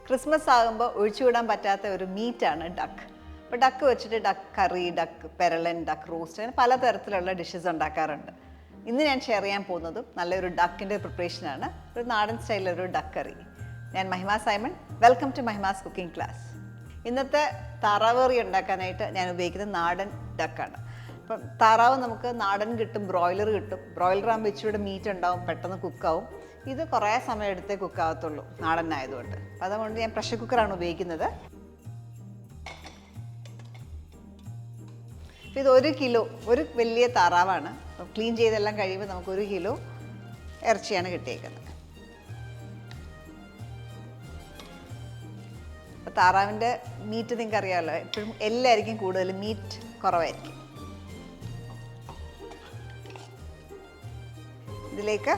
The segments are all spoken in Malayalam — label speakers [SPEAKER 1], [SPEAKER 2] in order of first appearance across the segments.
[SPEAKER 1] ക്രിസ്മസ് ആകുമ്പോൾ ഒഴിച്ചുവിടാൻ പറ്റാത്ത ഒരു മീറ്റാണ് ഡക്ക്. അപ്പോൾ ഡക്ക് വെച്ചിട്ട് ഡക്ക് കറി, ഡക്ക് പെരളൻ, ഡക്ക് റോസ്റ്റ്, അങ്ങനെ പലതരത്തിലുള്ള ഡിഷസ് ഉണ്ടാക്കാറുണ്ട്. ഇന്ന് ഞാൻ ഷെയർ ചെയ്യാൻ പോകുന്നതും നല്ലൊരു ഡക്കിൻ്റെ പ്രിപ്പറേഷനാണ്, ഒരു നാടൻ സ്റ്റൈലിലൊരു ഡക്ക് കറി. ഞാൻ Mahima Simon, welcome to Mahima's cooking class. ഇന്നത്തെ താറാവ് കറി ഉണ്ടാക്കാനായിട്ട് ഞാൻ ഉപയോഗിക്കുന്നത് നാടൻ ഡക്കാണ്. അപ്പം താറാവ് നമുക്ക് നാടൻ കിട്ടും, ബ്രോയിലർ കിട്ടും. ബ്രോയിലർ ആകുമ്പോൾ ഇച്ചിരി മീറ്റ് ഉണ്ടാവും, പെട്ടെന്ന് കുക്കാവും. ഇത് കുറേ സമയം എടുത്തേ കുക്കാകത്തുള്ളൂ നാടനായതുകൊണ്ട്. അപ്പം അതുകൊണ്ട് ഞാൻ പ്രഷർ കുക്കറാണ് ഉപയോഗിക്കുന്നത്. ഇത് 1 കിലോ, ഒരു വലിയ താറാവാണ്. അപ്പം ക്ലീൻ ചെയ്തെല്ലാം കഴിയുമ്പോൾ നമുക്ക് 1 കിലോ ഇറച്ചിയാണ് കിട്ടിയേക്കുന്നത്. അപ്പോൾ താറാവിൻ്റെ മീറ്റ് നിങ്ങൾക്ക് അറിയാമല്ലോ, എപ്പോഴും എല്ലായിരിക്കും കൂടുതൽ, മീറ്റ് കുറവായിരിക്കും. ഇതിലേക്ക്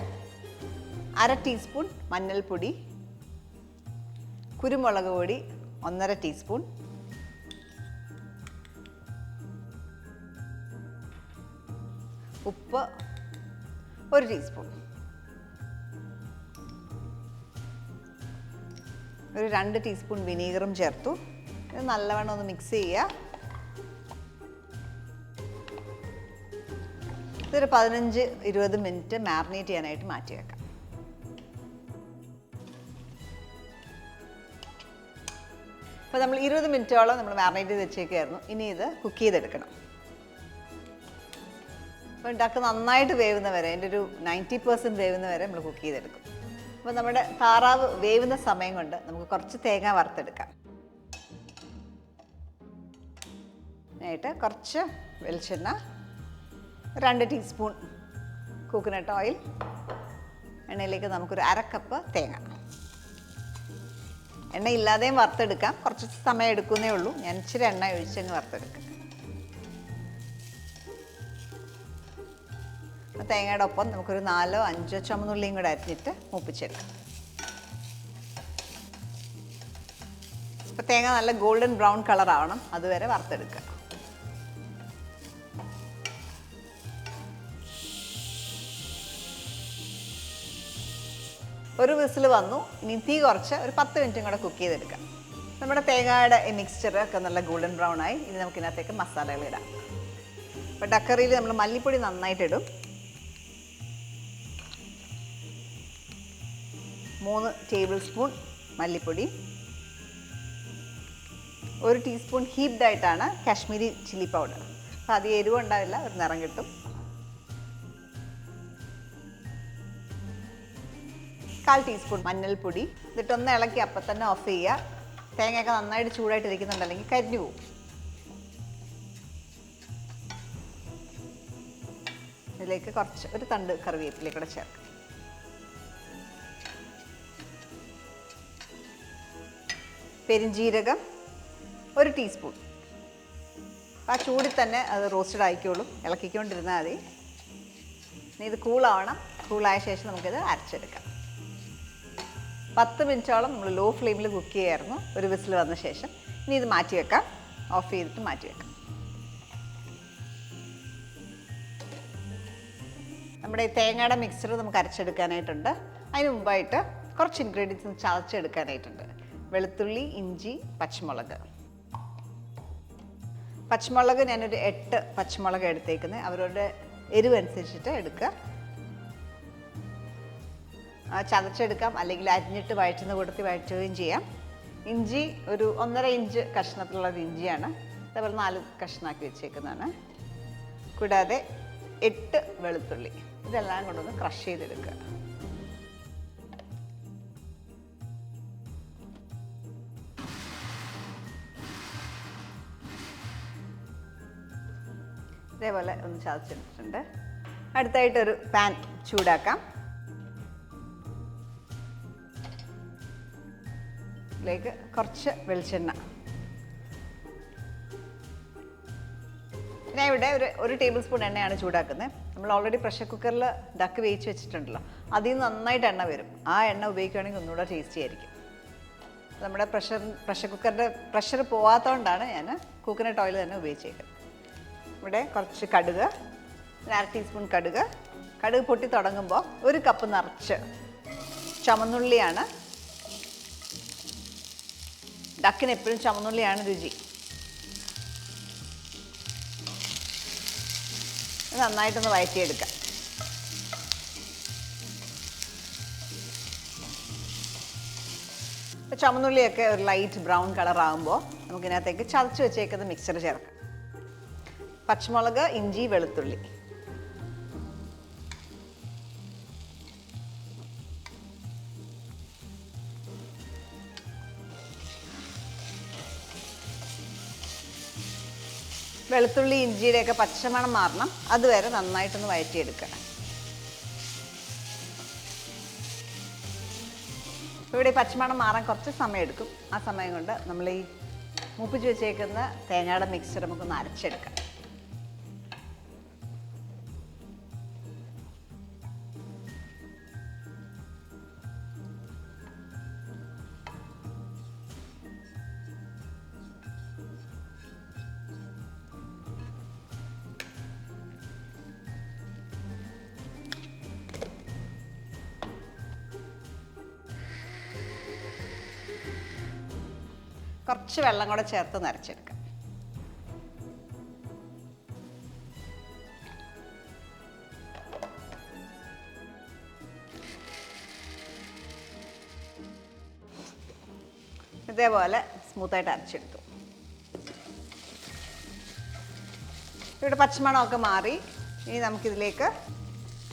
[SPEAKER 1] 1/2 ടീസ്പൂൺ മഞ്ഞൾപ്പൊടി, കുരുമുളക് പൊടി 1/2 ടീസ്പൂൺ, ഉപ്പ് 1 ടീസ്പൂൺ, ഒരു 2 ടീസ്പൂൺ വിനീഗറും ചേർത്തു. ഇത് നല്ലവണ്ണം ഒന്ന് മിക്സ് ചെയ്യുക. ഇതൊരു 15-20 മിനിറ്റ് മാരിനേറ്റ് ചെയ്യാനായിട്ട് മാറ്റി വെക്കാം. അപ്പോൾ നമ്മൾ 20 മിനിറ്റോളം നമ്മൾ മാരിനേറ്റ് ചെയ്ത് വെച്ചേക്കായിരുന്നു. ഇനി ഇത് കുക്ക് ചെയ്തെടുക്കണം. അപ്പോൾ ഡക്ക് നന്നായിട്ട് വേവുന്ന വരെ, അതിൻ്റെ ഒരു 90% വേവുന്ന വരെ നമ്മൾ കുക്ക് ചെയ്തെടുക്കും. അപ്പോൾ നമ്മുടെ താറാവ് വേവുന്ന സമയം കൊണ്ട് നമുക്ക് കുറച്ച് തേങ്ങ വറുത്തെടുക്കാം. ആയിട്ട് കുറച്ച് വെളിച്ചെണ്ണ, 2 ടീസ്പൂൺ കോക്കനട്ട് ഓയിൽ, എണ്ണയിലേക്ക് നമുക്കൊരു 1/2 കപ്പ് തേങ്ങ. എണ്ണ ഇല്ലാതെയും വറുത്തെടുക്കാം, കുറച്ച് സമയം എടുക്കുന്നേ ഉള്ളൂ. ഞാൻ ഇച്ചിരി എണ്ണ ഒഴിച്ചങ്ങ് വറുത്തെടുക്കാം. തേങ്ങയുടെ ഒപ്പം നമുക്കൊരു 4-5 ചുമന്നുള്ളിയും കൂടെ അരിഞ്ഞിട്ട് മൂപ്പിച്ചെടുക്കാം. അപ്പോൾ തേങ്ങ നല്ല ഗോൾഡൻ ബ്രൗൺ കളർ ആവണം, അതുവരെ വറുത്തെടുക്കുക. ഒരു വിസിൽ വന്നു. ഇനി തീ കുറച്ച് ഒരു 10 മിനിറ്റും കൂടെ കുക്ക് ചെയ്തെടുക്കാം. നമ്മുടെ തേങ്ങയുടെ ഈ മിക്സ്ചർ ഒക്കെ നല്ല ഗോൾഡൻ ബ്രൗൺ ആയി. ഇനി നമുക്കിതിനകത്തേക്ക് മസാലകൾ ഇടാം. അപ്പോൾ ഡക്കറിയിൽ നമ്മൾ മല്ലിപ്പൊടി നന്നായിട്ടിടും. 3 ടേബിൾ സ്പൂൺ മല്ലിപ്പൊടി, 1 ടീസ്പൂൺ ഹീപ്ഡ് ആയിട്ടാണ് കാശ്മീരി ചില്ലി പൗഡർ. അപ്പോൾ അത് എരിവ് ഉണ്ടാവില്ല, ഒരു നിറം കിട്ടും. 1/4 ടീസ്പൂൺ മഞ്ഞൾപ്പൊടി. എന്നിട്ടൊന്ന് ഇളക്കി അപ്പം തന്നെ ഓഫ് ചെയ്യുക. തേങ്ങയൊക്കെ നന്നായിട്ട് ചൂടായിട്ടിരിക്കുന്നുണ്ട്, അല്ലെങ്കിൽ കരിഞ്ഞു പോകും. ഇതിലേക്ക് കുറച്ച് ഒരു തണ്ട് കറിവേപ്പിലയും കൂടെ ചേർക്കാം. പെരിഞ്ജീരകം 1 ടീസ്പൂൺ. ആ ചൂടിൽ തന്നെ അത് റോസ്റ്റഡ് ആയിക്കോളും, ഇളക്കിക്കൊണ്ടിരുന്നാൽ മതി. ഇനി ഇത് കൂളാവണം. കൂളായ ശേഷം നമുക്കിത് അരച്ചെടുക്കാം. 10 മിനിറ്റോളം നമ്മൾ ലോ ഫ്ലെയിമിൽ കുക്ക് ചെയ്യായിരുന്നു, ഒരു വിസിൽ വന്ന ശേഷം. ഇനി ഇത് മാറ്റി വെക്കാം, ഓഫ് ചെയ്തിട്ട് മാറ്റി വെക്കാം. നമ്മുടെ ഈ തേങ്ങയുടെ മിക്സ്ചർ നമുക്ക് അരച്ചെടുക്കാനായിട്ടുണ്ട്. അതിന് മുമ്പായിട്ട് കുറച്ച് ഇൻഗ്രീഡിയൻസ് ചതച്ചെടുക്കാനായിട്ടുണ്ട്. വെളുത്തുള്ളി, ഇഞ്ചി, പച്ചമുളക്. പച്ചമുളക് ഞാനൊരു 8 പച്ചമുളക് എടുത്തേക്കുന്നത്, അവരുടെ എരിവ് അനുസരിച്ചിട്ട് എടുക്കുക. ചതച്ചെടുക്കാം, അല്ലെങ്കിൽ അരിഞ്ഞിട്ട് വഴറ്റുന്ന കൂട്ടത്തിൽ വഴറ്റുകയും ചെയ്യാം. ഇഞ്ചി ഒരു 1.5 ഇഞ്ച് കഷ്ണത്തിലുള്ളത് ഇഞ്ചിയാണ്, അതേപോലെ 4 കഷ്ണമാക്കി വെച്ചേക്കുന്നതാണ്. കൂടാതെ 8 വെളുത്തുള്ളി. ഇതെല്ലാം കൊണ്ടൊന്ന് ക്രഷ് ചെയ്തെടുക്കുക. ഇതേപോലെ ഒന്ന് ചതച്ചെടുത്തിട്ടുണ്ട്. അടുത്തായിട്ടൊരു പാൻ ചൂടാക്കാം. ഇതിലേക്ക് കുറച്ച് വെളിച്ചെണ്ണ. ഞാൻ ഇവിടെ ഒരു ടേബിൾ സ്പൂൺ എണ്ണയാണ് ചൂടാക്കുന്നത്. നമ്മൾ ഓൾറെഡി പ്രഷർ കുക്കറിൽ ഡക്ക് വേവിച്ച് വെച്ചിട്ടുണ്ടല്ലോ, അതിൽ നിന്ന് നന്നായിട്ട് എണ്ണ വരും. ആ എണ്ണ ഉപയോഗിക്കുകയാണെങ്കിൽ ഒന്നുകൂടെ ടേസ്റ്റി ആയിരിക്കും. നമ്മുടെ പ്രഷർ കുക്കറിൻ്റെ പ്രഷർ പോവാത്തതുകൊണ്ടാണ് ഞാൻ കോക്കനട്ട് ഓയിൽ തന്നെ ഉപയോഗിച്ചേക്കുന്നത്. ഇവിടെ കുറച്ച് കടുക്, 1/2 ടീസ്പൂൺ കടുക്. കടുക് പൊട്ടി തുടങ്ങുമ്പോൾ 1 കപ്പ് നിറച്ച് ചുമന്നുള്ളിയാണ്. ഡക്കിന് എപ്പോഴും ചുമന്നുള്ളിയാണ് രുചി. നന്നായിട്ടൊന്ന് വഴറ്റിയെടുക്കാം. ഇപ്പോൾ ചുമന്നുള്ളിയൊക്കെ ഒരു ലൈറ്റ് ബ്രൗൺ കളർ ആകുമ്പോൾ നമുക്കിതിനകത്തേക്ക് ചതച്ച് വെച്ചേക്കുന്ന മിക്സർ ചേർക്കാം. പച്ചമുളക്, ഇഞ്ചി, വെളുത്തുള്ളി. വെളുത്തുള്ളി ഇഞ്ചിയുടെയൊക്കെ പച്ചമണം മാറണം, അതുവരെ നന്നായിട്ടൊന്ന് വഴറ്റിയെടുക്കുക. ഇവിടെ ഈ പച്ചമണം മാറാൻ കുറച്ച് സമയം എടുക്കും. ആ സമയം കൊണ്ട് നമ്മൾ ഈ മൂപ്പിച്ച് വെച്ചേക്കുന്ന തേങ്ങയുടെ മിക്സർ നമുക്കൊന്ന് അരച്ചെടുക്കാം. കുറച്ച് വെള്ളം കൂടെ ചേർത്ത് നരച്ചെടുക്കാം. ഇതേപോലെ സ്മൂത്തായിട്ട് അരച്ചെടുത്തു. ഇവിടെ പച്ചമണമൊക്കെ മാറി. ഇനി നമുക്കിതിലേക്ക്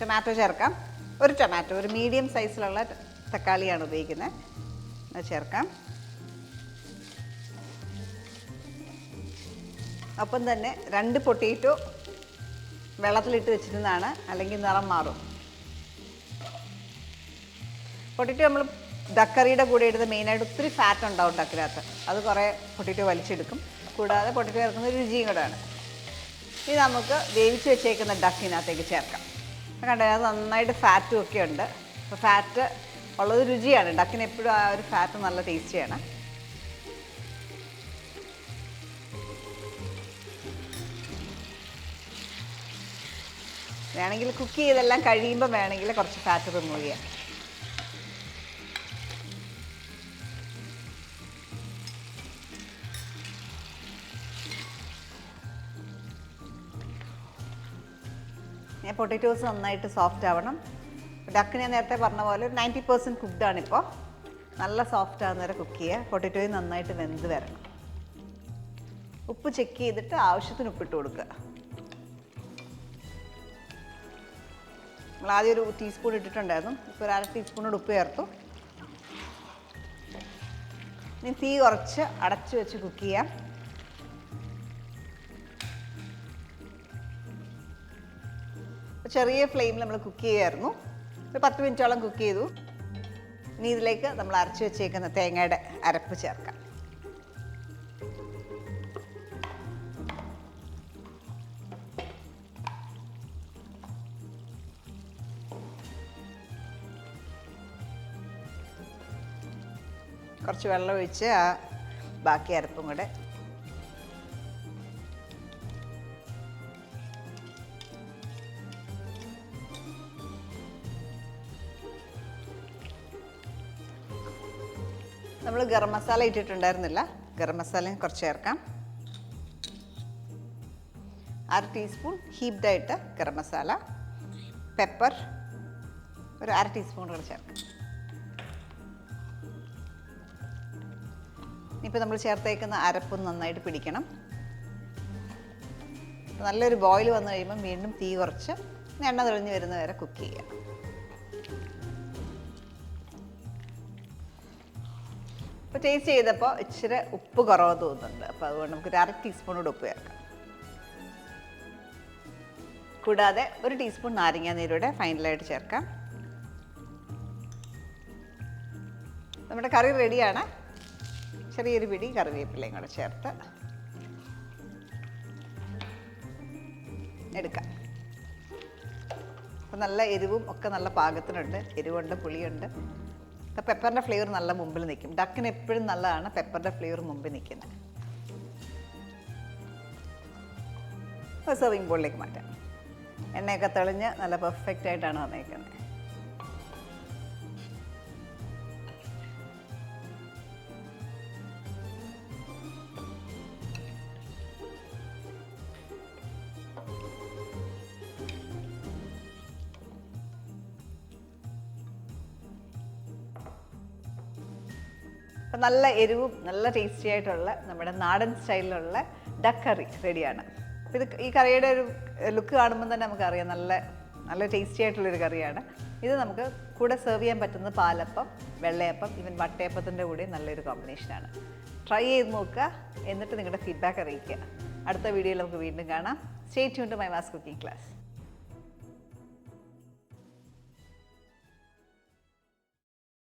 [SPEAKER 1] ടൊമാറ്റോ ചേർക്കാം. ഒരു ടൊമാറ്റോ, ഒരു മീഡിയം സൈസിലുള്ള തക്കാളിയാണ് ഉപയോഗിക്കുന്നത്, അത് ചേർക്കാം. അപ്പം തന്നെ 2 പൊട്ടേറ്റോ വെള്ളത്തിലിട്ട് വെച്ചിരുന്നതാണ്, അല്ലെങ്കിൽ നിറം മാറും. പൊട്ടേറ്റോ നമ്മൾ ഡക്കറിയുടെ കൂടെ ഇടുന്നത് മെയിനായിട്ട് ഒത്തിരി ഫാറ്റ് ഉണ്ടാവും ഡക്കിനകത്ത്, അത് കുറേ പൊട്ടേറ്റോ വലിച്ചെടുക്കും. കൂടാതെ പൊട്ടേറ്റോ ചേർക്കുന്ന രുചിയും കൂടെയാണ്. ഇനി നമുക്ക് വേവിച്ച് വെച്ചേക്കുന്ന ഡക്കിനകത്തേക്ക് ചേർക്കാം. കണ്ടോ, അത് നന്നായിട്ട് ഫാറ്റും ഒക്കെ ഉണ്ട്. അപ്പോൾ ഫാറ്റ് ഉള്ളത് രുചിയാണ്. ഡക്കിന് എപ്പോഴും ആ ഒരു ഫാറ്റ് നല്ല ടേസ്റ്റിയാണ്. വേണമെങ്കിൽ കുക്ക് ചെയ്തെല്ലാം കഴിയുമ്പോൾ വേണമെങ്കിൽ കുറച്ച് ഫാറ്റ് റിമൂവ് ചെയ്യാം. പൊട്ടറ്റോസ് നന്നായിട്ട് സോഫ്റ്റ് ആവണം. ഡക്ക് ഞാൻ നേരത്തെ പറഞ്ഞ പോലെ ഒരു 90% കുക്ക്ഡാണിപ്പോൾ. നല്ല സോഫ്റ്റ് ആകുന്ന വരെ കുക്ക് ചെയ്യുക. പൊട്ടറ്റോയും നന്നായിട്ട് വെന്ത് വരണം. ഉപ്പ് ചെക്ക് ചെയ്തിട്ട് ആവശ്യത്തിന് ഉപ്പിട്ട് കൊടുക്കുക. നമ്മൾ ആദ്യം ഒരു ടീസ്പൂൺ ഇട്ടിട്ടുണ്ടായിരുന്നു, ഇപ്പോൾ ഒരു 1/2 ടീസ്പൂണോട് ഉപ്പ് ചേർത്തു. ഇനി തീ കുറച്ച് അടച്ചു വെച്ച് കുക്ക് ചെയ്യാം. ചെറിയ ഫ്ലെയിമിൽ നമ്മൾ കുക്ക് ചെയ്യായിരുന്നു. ഒരു 10 മിനിറ്റോളം കുക്ക് ചെയ്തു. ഇനി ഇതിലേക്ക് നമ്മൾ അരച്ച് വെച്ചേക്കുന്ന തേങ്ങയുടെ അരപ്പ് ചേർക്കാം. കുറച്ച് വെള്ളം ഒഴിച്ച് ആ ബാക്കി അരപ്പും കൂടെ നമ്മൾ ഗരം മസാല ഇട്ടിട്ടുണ്ടായിരുന്നില്ല. ഗരം മസാലയും കുറച്ച് ചേർക്കാം. 1/2 ടീസ്പൂൺ ഹീപ്ഡായിട്ട് ഗരം മസാല. പെപ്പർ ഒരു 1/2 ടീസ്പൂൺ കൂടെ ചേർക്കാം. ഇപ്പോൾ നമ്മൾ ചേർത്തേക്കുന്ന അരപ്പ് നന്നായിട്ട് പിടിക്കണം. നല്ലൊരു ബോയിൽ വന്നു കഴിയുമ്പോൾ വീണ്ടും തീ കുറച്ച് എണ്ണ തെളിഞ്ഞ് വരുന്ന വരെ കുക്ക് ചെയ്യാം. അപ്പോൾ ടേസ്റ്റ് ചെയ്തപ്പോൾ ഇച്ചിരി ഉപ്പ് കുറവ് തോന്നുന്നുണ്ട്. അപ്പോൾ അതുകൊണ്ട് നമുക്കൊരു 1/2 ടീസ്പൂൺ കൂടെ ഉപ്പ് ചേർക്കാം. കൂടാതെ 1 ടീസ്പൂൺ നാരങ്ങാനീരൂടെ ഫൈനലായിട്ട് ചേർക്കാം. നമ്മുടെ കറി റെഡിയാണ്. ചെറിയൊരു പിടി കറിവേപ്പിലയും കൂടെ ചേർത്ത് എടുക്കാം. അപ്പോൾ നല്ല എരിവും ഒക്കെ നല്ല പാകത്തിനുണ്ട്. എരിവുണ്ട്, പുളിയുണ്ട്. അപ്പോൾ പെപ്പറിൻ്റെ ഫ്ലേവർ നല്ല മുമ്പിൽ നിൽക്കും. ഡക്കിന് എപ്പോഴും നല്ലതാണ് പെപ്പറിൻ്റെ ഫ്ലേവർ മുമ്പിൽ നിൽക്കുന്നത്. അപ്പോൾ സെർവിങ് ബോളിലേക്ക് മാറ്റാം. എണ്ണയൊക്കെ തെളിഞ്ഞ് നല്ല പെർഫെക്റ്റ് ആയിട്ടാണ് വന്നേക്കുന്നത്. അപ്പം നല്ല എരിവും നല്ല ടേസ്റ്റി ആയിട്ടുള്ള നമ്മുടെ നാടൻ സ്റ്റൈലിലുള്ള ഡക്ക് കറി റെഡിയാണ്. അപ്പോൾ ഇത് ഈ കറിയുടെ ഒരു ലുക്ക് കാണുമ്പോൾ തന്നെ നമുക്കറിയാം നല്ല ടേസ്റ്റി ആയിട്ടുള്ളൊരു കറിയാണ്. ഇത് നമുക്ക് കൂടെ സെർവ് ചെയ്യാൻ പറ്റുന്ന പാലപ്പം, വെള്ളയപ്പം, ഈവൻ വട്ടയപ്പത്തിൻ്റെ കൂടെ നല്ലൊരു കോമ്പിനേഷനാണ്. ട്രൈ ചെയ്ത് നോക്കുക, എന്നിട്ട് നിങ്ങളുടെ ഫീഡ്ബാക്ക് അറിയിക്കുക. അടുത്ത വീഡിയോയിൽ നമുക്ക് വീണ്ടും കാണാം. Stay tuned to Mahima's cooking class.